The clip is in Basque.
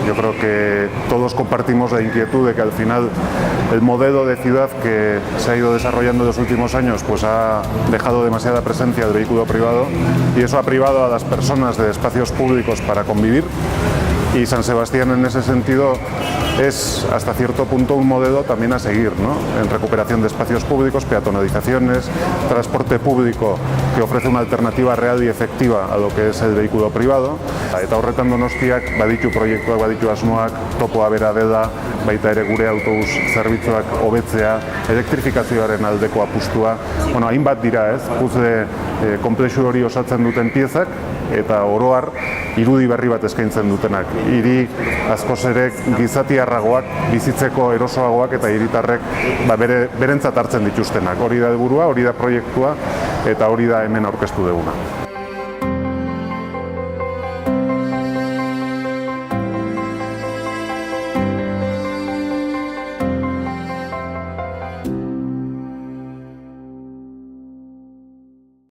Yo creo que todos compartimos la inquietud de que al final el modelo de ciudad que se ha ido desarrollando en los últimos años pues ha dejado demasiada presencia del vehículo privado y eso ha privado a las personas de espacios públicos para convivir. Y San Sebastián en ese sentido es hasta cierto punto un modelo también a seguir, ¿no? En recuperación de espacios públicos, peatonalizaciones, transporte público que ofrece una alternativa real y efectiva a lo que es el vehículo privado. Eta horretan Donostiak baditu proiektuak, baditu asmoak, topoa bera dela, baita ere gure autobus zerbitzuak hobetzea, elektrifikazioaren aldeko apustua. Bueno, hainbat dira, ez? Puzzle konplexu hori osatzen duten piezak eta oro har irudi berri bat eskaintzen dutenak. Hiri askoz ere gizatiarragoak, bizitzeko erosoagoak eta hiritarrek berentzat hartzen dituztenak. Hori da helburua, hori da proiektua eta hori da hemen aurkeztu duguna.